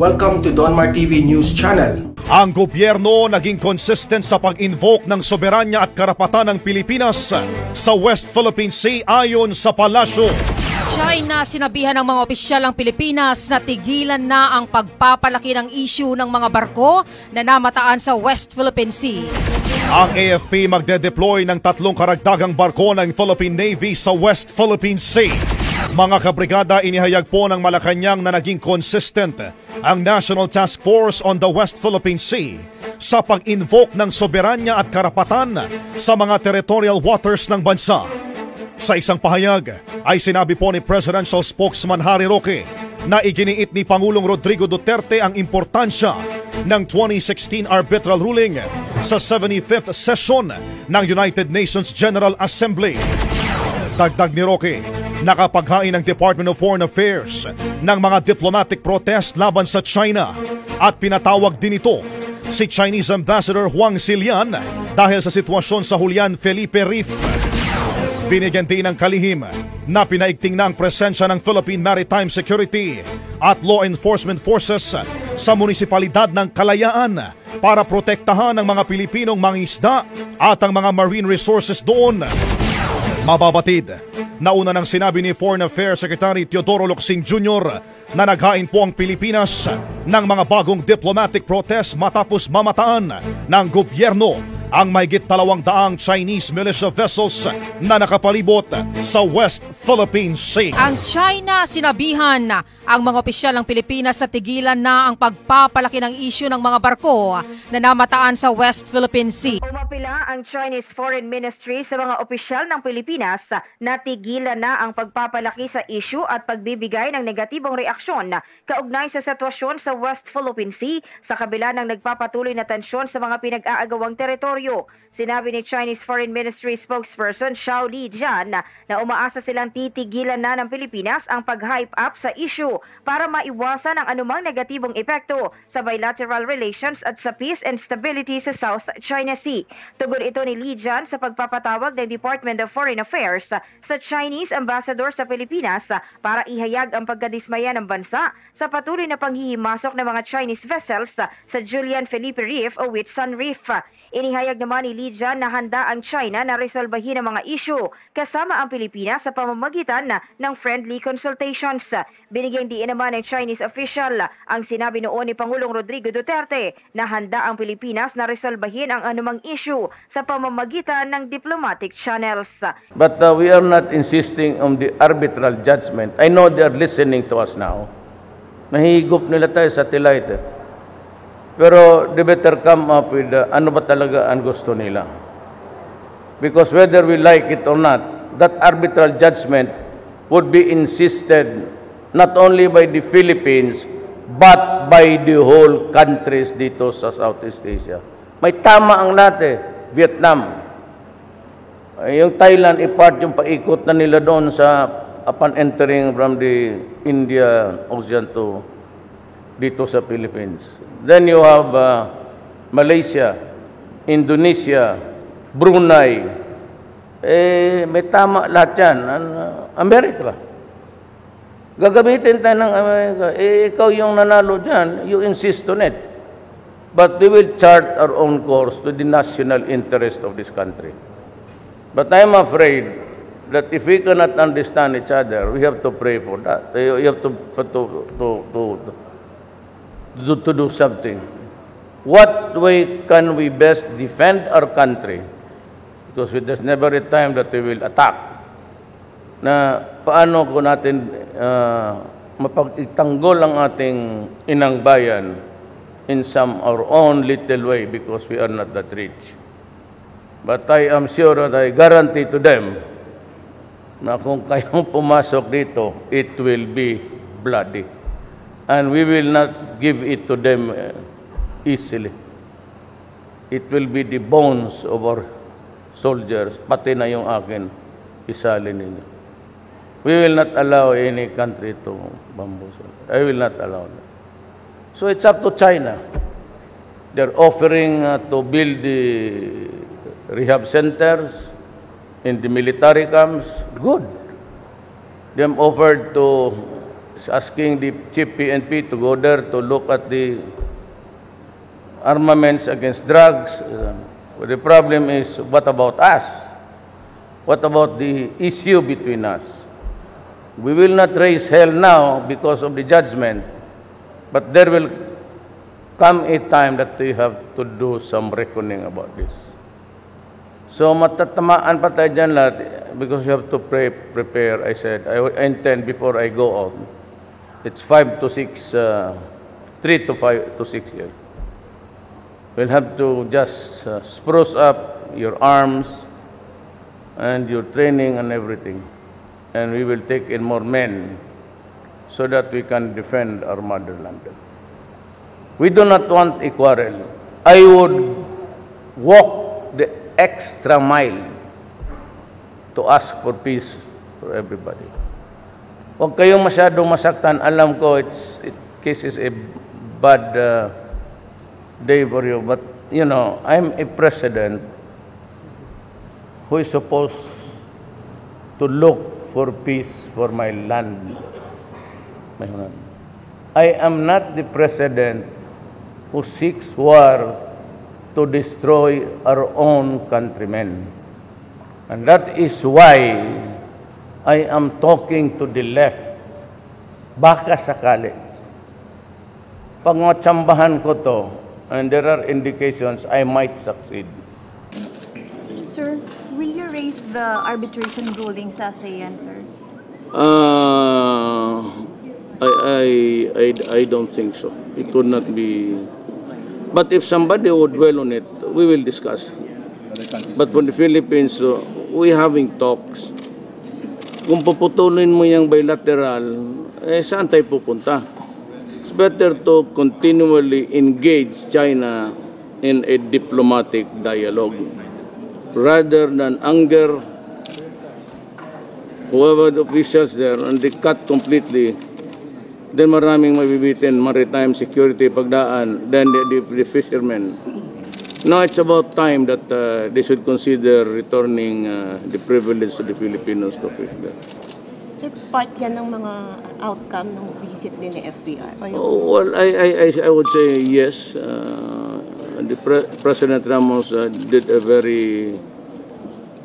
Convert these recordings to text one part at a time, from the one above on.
Welcome to Donmar TV News Channel. Ang gobyerno naging consistent sa pag-invoke ng soberanya at karapatan ng Pilipinas sa West Philippine Sea ayon sa palasyo. China, sinabihan ng mga opisyal ng Pilipinas na tigilan na ang pagpapalaki ng issue ng mga barko na namataan sa West Philippine Sea. Ang AFP magde-deploy ng 3 karagdagang barko ng Philippine Navy sa West Philippine Sea. Mga kabrigada, inihayag po ng Malacanang na naging consistent ang National Task Force on the West Philippine Sea sa pag-invoke ng soberanya at karapatan sa mga territorial waters ng bansa. Sa isang pahayag ay sinabi po ni Presidential Spokesman Harry Roque na iginiit ni Pangulong Rodrigo Duterte ang importansya ng 2016 arbitral ruling sa 75th session ng United Nations General Assembly. Dagdag ni Roque, nakapaghain ng Department of Foreign Affairs ng mga diplomatic protest laban sa China at pinatawag din ito si Chinese Ambassador Huang Xilian dahil sa sitwasyon sa Julian Felipe Reef. Binigyan din ng kalihim na pinaigting na ang presensya ng Philippine Maritime Security at Law Enforcement Forces sa munisipalidad ng Kalayaan para protektahan ang mga Pilipinong mangingisda at ang mga marine resources doon. Mababatid, nauna nang sinabi ni Foreign Affairs Secretary Teodoro Locsin Jr. na naghain po ang Pilipinas ng mga bagong diplomatic protest matapos mamataan ng gobyerno ang mahigit 200 Chinese militia vessels na nakapalibot sa West Philippine Sea. Ang China, sinabihan ang mga opisyal ng Pilipinas sa tigilan na ang pagpapalaki ng issue ng mga barko na namataan sa West Philippine Sea. Umapila ang Chinese Foreign Ministry sa mga opisyal ng Pilipinas na tigilan na ang pagpapalaki sa issue at pagbibigay ng negatibong reaksyon kaugnay sa sitwasyon sa West Philippine Sea sa kabila ng nagpapatuloy na tensyon sa mga pinag-aagawang teritoryo. Sinabi ni Chinese Foreign Ministry spokesperson Xiao Lijian na umaasa silang titigilan na ng Pilipinas ang pag-hype up sa issue para maiwasan ang anumang negatibong epekto sa bilateral relations at sa peace and stability sa South China Sea. Tugon ito ni Lijian sa pagpapatawag ng Department of Foreign Affairs sa Chinese Ambassador sa Pilipinas para ihayag ang pagkadismaya ng bansa sa patuloy na panghihimasok ng mga Chinese vessels sa Julian Felipe Reef o Whitsun Reef. Inihayag naman ni Lijian na handa ang China na resolbahin ang mga issue kasama ang Pilipinas sa pamamagitan ng friendly consultations. Binigyang diin naman ng Chinese official ang sinabi noon ni Pangulong Rodrigo Duterte na handa ang Pilipinas na resolbahin ang anumang issue sa pamamagitan ng diplomatic channels. But we are not insisting on the arbitral judgment. I know they are listening to us now. Nahihigop nila tayo sa satellite. Pero they better come up with ano ba talaga ang gusto nila. Because whether we like it or not, that arbitral judgment would be insisted not only by the Philippines, but by the whole countries dito sa Southeast Asia. May tama ang lahat Vietnam. Yung Thailand, ipart yung paikot na nila doon sa upon entering from the Indian Ocean to dito sa Philippines. Then you have Malaysia, Indonesia, Brunei. May tama lahat yan. Amerika. Gagamitin tayo ng Amerika. Ikaw yung nanalo dyan, you insist on it. But we will chart our own course to the national interest of this country. But I'm afraid that if we cannot understand each other, we have to pray for that. You have to do something. What way can we best defend our country? Because there's never a time that we will attack. Na paano ko natin mapag-itanggol ang ating inang bayan in some our own little way because we are not that rich. But I am sure that I guarantee to them na kung kayong pumasok dito, it will be bloody. And we will not give it to them easily. It will be the bones of our soldiers, pati na yung akin, isali ninyo. We will not allow any country to bamboozle. I will not allow that. So it's up to China. They're offering to build the rehab centers in the military camps. Good. They have offered to is asking the chief PNP to go there to look at the armaments against drugs. But the problem is, what about us? What about the issue between us? We will not raise hell now because of the judgment, but there will come a time that we have to do some reckoning about this. So matatamaan pa tayo dyan lahat because you have to prepare. I said, I intend before I go out, it's 5 to 6, 3 to 5 to 6 years. We'll have to just spruce up your arms and your training and everything. And we will take in more men so that we can defend our motherland. We do not want a quarrel. I would walk the extra mile to ask for peace for everybody. Huwag kayong masyadong masaktan. Alam ko, this is a bad day for you. But, you know, I'm a president who is supposed to look for peace for my land. I am not the president who seeks war to destroy our own countrymen. And that is why I am talking to the left. Baka sakali. Pag matsambahan ko to, and there are indications I might succeed. Sir, will you raise the arbitration ruling sa ASEAN, sir? I don't think so. It would not be. But if somebody would dwell on it, we will discuss. But for the Philippines, we having talks. Kung puputulin mo yung bilateral, saan tayo pupunta? It's better to continually engage China in a diplomatic dialogue rather than anger whoever the officials there and they cut completely. Then maraming mabibitin, maritime security pagdaan, then the fishermen. Now it's about time that they should consider returning the privilege to the Filipinos to fish there. Sir, part yan ng mga outcome ng visit din ni FBR? Well, I would say yes. The President Ramos did a very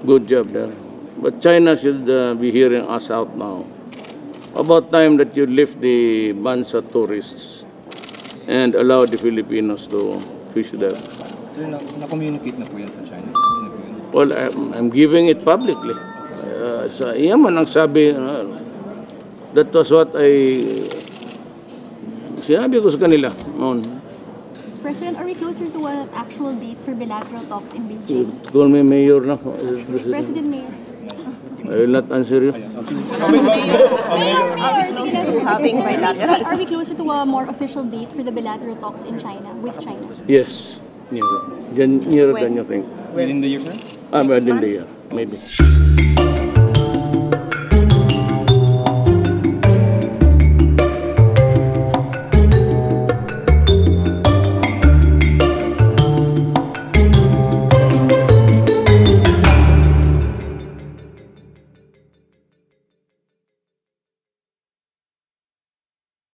good job there. But China should be hearing us out now. About time that you lift the bans of tourists and allow the Filipinos to fish there. Sir, na-communicate na po yan sa China? Well, I'm giving it publicly. Sa iyaman ang sabi, that was what sinabi ko sa kanila noon. President, are we closer to an actual date for bilateral talks in Beijing? Call me mayor na. President, Mayor. I will not answer you. Are we closer to a more official date for the bilateral talks in China, with China? Yes, nearer than you think. Within the year, sir? Within the year, maybe.